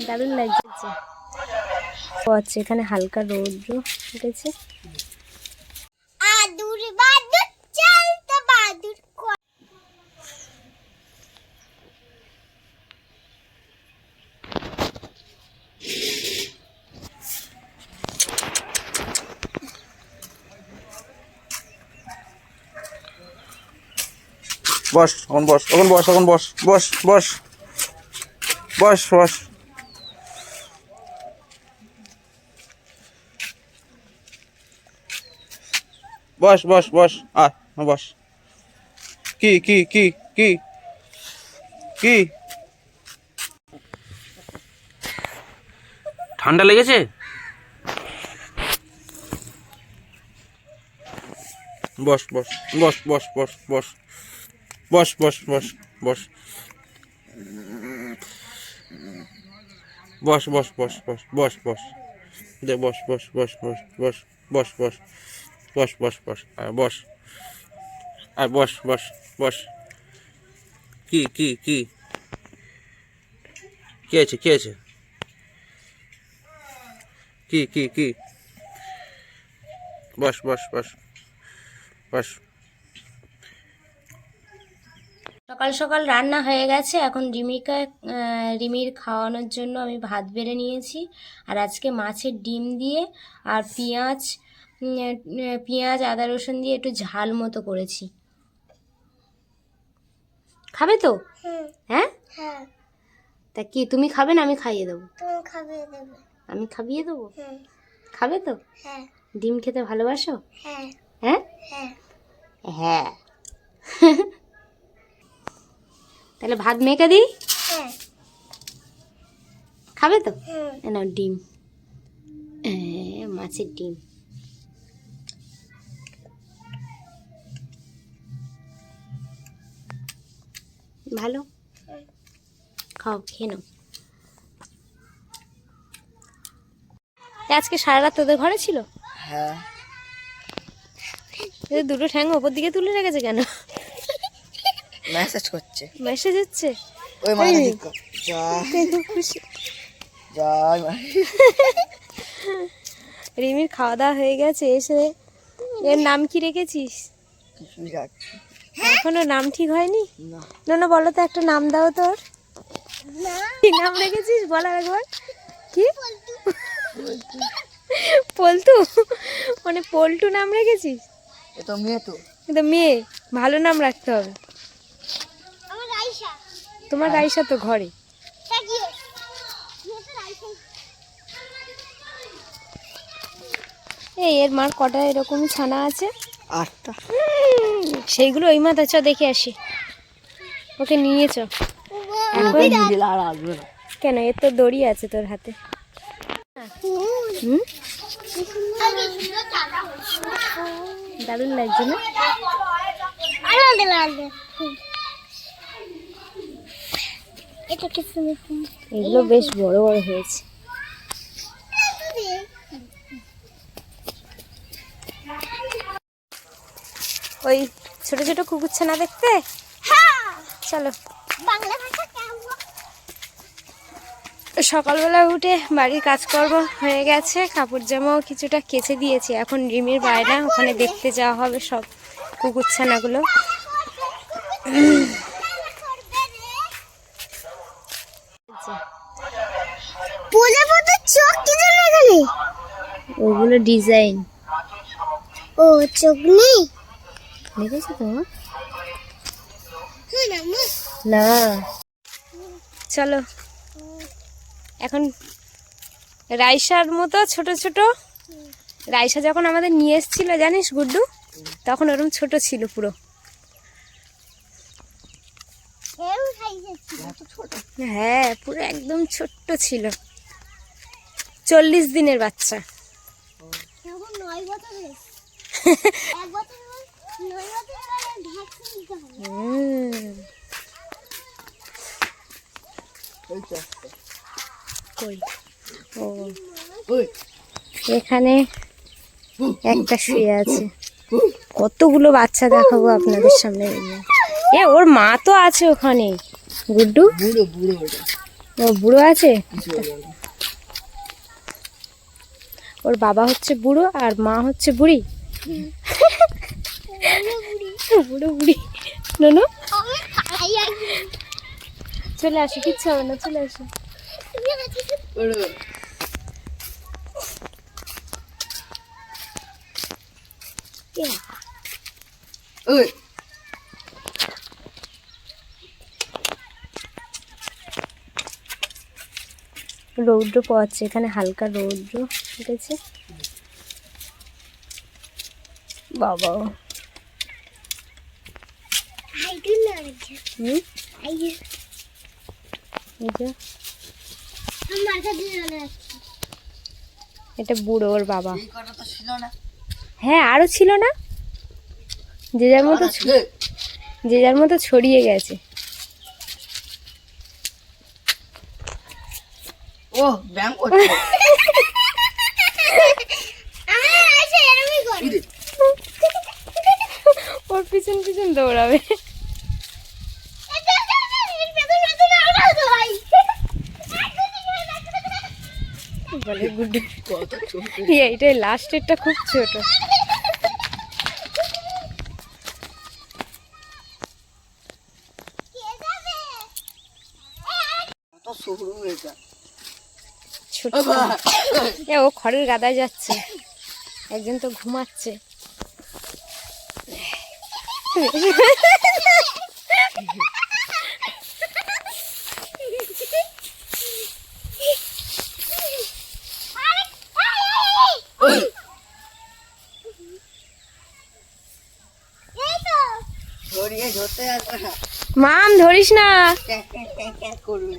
দারুণ লাগছে। আচ্ছা, এখানে হালকা রৌদ্র উঠেছে। বস, এখন বস, এখন বস, এখন বস, বস বস বস বস। বস বস বস, বস। কি কি কি কি কি ঠান্ডা লেগেছে? বস বস বস বস বস বস বস বস বস বস বস বস বস বস বস বস দে বস বস বস বস বস বস বস বস বস বস আর বস, আর বস বস বস। কি কি কি কি আছে, কি আছে, কি কি কি? বস বস বস বস। সকাল সকাল রান্না হয়ে গেছে। এখন রিমির খাওয়ানোর জন্য আমি ভাত বেড়ে নিয়েছি। আর আজকে মাছের ডিম দিয়ে আর পেঁয়াজ আদা রসুন দিয়ে একটু ঝাল মতো করেছি। খাবে তো? হ্যাঁ, তা কি তুমি খাবে না আমি খাইয়ে দেবো? আমি খাইয়ে দেবো। খাবে তো? ডিম খেতে ভালোবাসো? হ্যাঁ হ্যাঁ। তাহলে ভাত মেখে দিই? খাবে তো? নাও ডিম, মাছের ডিম। ভালো, খাও, খেয়ে নাও। আজকে সারা রাত তোদের ঘরে ছিল? হ্যাঁ। দুটো ঠ্যাং ওপর দিকে তুলে রেখেছে কেন? মেসেজ করছে। মেসেজ হচ্ছে? ওই মাথা ঠিক কর। জয় মা। রিমির খাওয়া দাওয়া হয়ে গেছে। এসে এর নাম কি রেখেছিস? এখনো নাম ঠিক হয়নি? না, বলো তো, একটা নাম দাও তোর। কি নাম রেখেছিস বল একবার। কি? পল্টু? মানে পল্টু নাম রেখেছিস? এটা মেয়ে তো। কিন্তু মেয়ে, ভালো নাম রাখতে হবে। তোমার রাইসা তো ঘরে। এই এর মার কটা এরকমই ছানা আছে? 8টা। সেইগুলো ওই মাথা, চ দেখে আসি। ওকে নিয়ে চ। কেন, এর তো দড়ি আছে তোর হাতে। দারুণ লাগছে না? এগুলো বেশ বড় বড় হয়েছে। ওই ছোট ছোট কুকুরছে না দেখতে? চলো। সকালবেলা উঠে বাড়ির কাজকর্ম হয়ে গেছে, কাপড় জামাও কিছুটা কেচে দিয়েছি। এখন রিমির বায়না, ওখানে দেখতে যাওয়া হবে সব কুকুরছানাগুলো। ওগুলো ডিজাইন। ও চোখ নেই দেখেছো তোমার? না, চলো। এখন রাইসার মতো ছোট ছোট, রাইসা যখন আমাদের নিয়ে এসেছিল জানিস গুড্ডু, তখন ওরকম ছোট ছিল পুরো। হ্যাঁ, পুরো একদম ছোট্ট ছিল। 40 দিনের বাচ্চা। এখানে একটা শুয়ে আছে। কতগুলো বাচ্চা দেখাবো আপনাদের সামনে। ওর মা তো আছে ওখানে গুড্ডু। ও বুড়ো আছে, কিছু হয়ে যাবে না। ওর বাবা হচ্ছে বুড়ো আর মা হচ্ছে বুড়ি। বুড়ো বুড়ি নো চলে আসো, কিচ্ছু হবে না, চলে আসো। ওরে, ওই, রৌদ্র পাচ্ছে, এখানে হালকা রৌদ্র উঠেছে। বাবা হুম, এই যে এটা বুড়ো ওর বাবা। এই কটা তো ছিল না। হ্যাঁ আরো ছিল না, যে যার মতো যে যার মতো ছড়িয়ে গেছে। ও ব্যায়াম করছে। ইরে, ওর পিছন পিছন দৌড়াবে। বলে গুড, কত ছোট। এইটাই লাস্টেরটা খুব ছোট। কত সরু এটা। ছোট বাবা, এ ও খড়ের গাদায় যাচ্ছে, একজন তো ঘুমাচ্ছে। ধরিয়ে ধরতে আসবে না। মাম ধরিস না। ক্যাক ক্যাক ক্যাক ক্যাক করবে।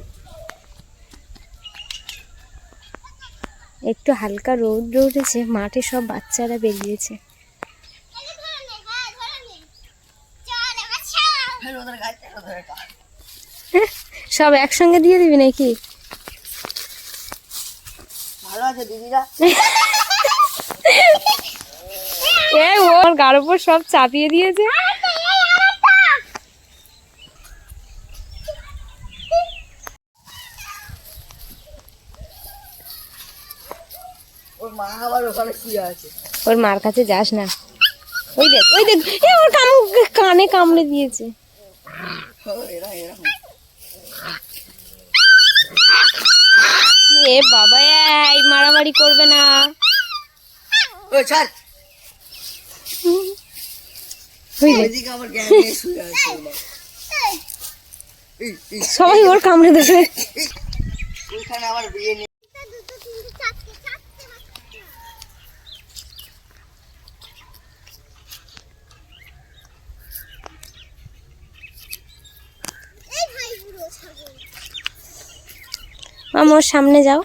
একটু হালকা রৌদ্র উঠেছে, মাঠে সব বাচ্চারা বেরিয়েছে। ফের ওদের গাছে ধরে কাট। সব একসঙ্গে দিয়ে দিবি নাকি? ভালো আছে দিদিরা? এ ওর গার উপর সব চাপিয়ে দিয়েছে। ওর মা আবার ওখানে শুয়ে আছে। ওর মার কাছে যাস না। ওই দেখ ওই দেখ, এ ওর কানে কামড়ে দিয়েছে। ও, এরা এরকম। এ বাবা, এই মারামারি করবে না। ওই ছাড়। ওই দেখ, ওইদিকে আবার জ্ঞান নিয়ে শুয়ে আছে ওরা। এই, সবাই ওর কামড়ে দেবে। ওইখানে আবার বিয়ে নিয়ে। মাম ওর সামনে যাও।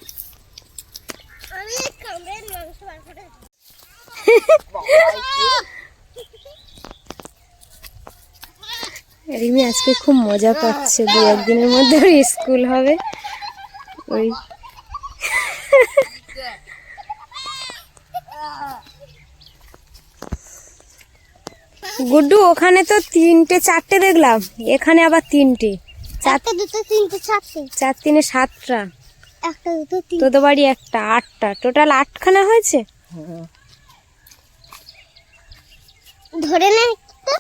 রিমি আজকে খুব মজা পাচ্ছে, দু একদিনের মধ্যে ওর স্কুল হবে। ওই গুড্ডু, ওখানে তো 3টে 4টে দেখলাম, এখানে আবার 3টে। একটা দুটো তিনটে চারটে 4 3 7টা। একটা দুটো তিন তোদের বাড়ি একটা, 8টা, টোটাল 8খানা হয়েছে। ধরে নে তো।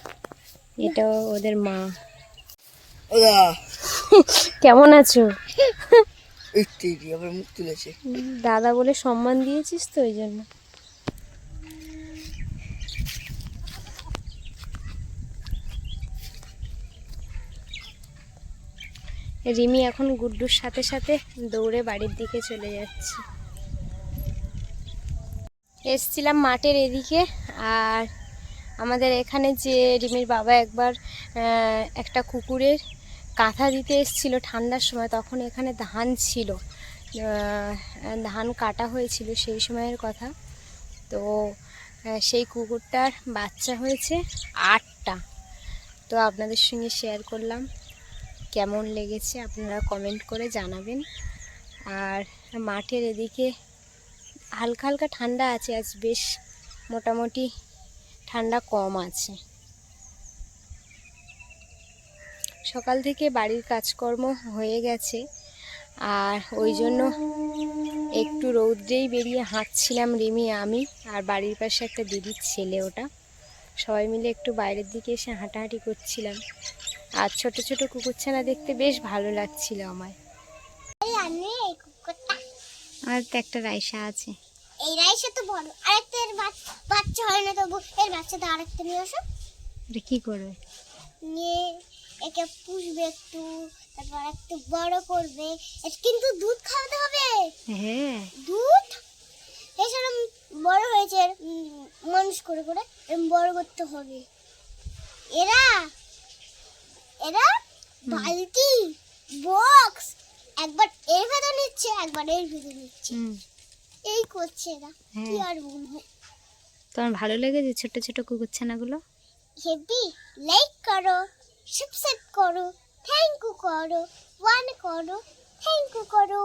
এটা ওদের মা। ওদা, কেমন আছো? এই দিদি আবার মুখ তুলেছে। দাদা বলে সম্মান দিয়েছিস তো, ওই জন্য। রিমি এখন গুড্ডুর সাথে সাথে দৌড়ে বাড়ির দিকে চলে যাচ্ছে। এসছিলাম মাঠের এদিকে, আর আমাদের এখানে যে রিমির বাবা একবার একটা কুকুরের কাঁথা দিতে এসেছিল ঠান্ডার সময়, তখন এখানে ধান ছিল, ধান কাটা হয়েছিল সেই সময়ের কথা। তো সেই কুকুরটার বাচ্চা হয়েছে 8টা। তো আপনাদের সঙ্গে শেয়ার করলাম, কেমন লেগেছে আপনারা কমেন্ট করে জানাবেন। আর মাঠের এদিকে হালকা হালকা ঠান্ডা আছে, আজ বেশ মোটামুটি ঠান্ডা কম আছে। সকাল থেকে বাড়ির কাজকর্ম হয়ে গেছে, আর ওই জন্য একটু রৌদ্রেই বেরিয়ে হাঁটছিলাম রিমি, আমি আর বাড়ির পাশে একটা দিদির ছেলে, ওটা সবাই মিলে একটু বাইরের দিকে এসে হাঁটাহাঁটি করছিলাম। আর ছোট ছোট কুকুরছানা দেখতে বেশ ভালো লাগছিল আমার। আমার তো একটা রাইসা আছে। এই রাইসা তো বড়, আরেকটা এর বাচ্চা হয় না, তবু এর বাচ্চাটা আরেকটা নিয়ে আসো। এটা কি করবে? নিয়ে একে পুষবে একটু, তারপর একটু বড় করবে। এর কিন্তু দুধ খাওয়াতে হবে। হ্যাঁ, দুধ এসব বড় হয়েছে, মানুষ করে করে এরম বড় করতে হবে। এরা এরা বালতি বক্স একবার এর ভেতর নিচ্ছে, একবার এর ভেতর নিচ্ছে, এই করছে এরা। কি আর বলবো। তোমার ভালো লেগেছে ছোট ছোট কুকুরছানাগুলো? হেভি। লাইক করো, সাবস্ক্রাইব করো, থ্যাংক ইউ করো, ওয়ান করো, থ্যাংক ইউ করো।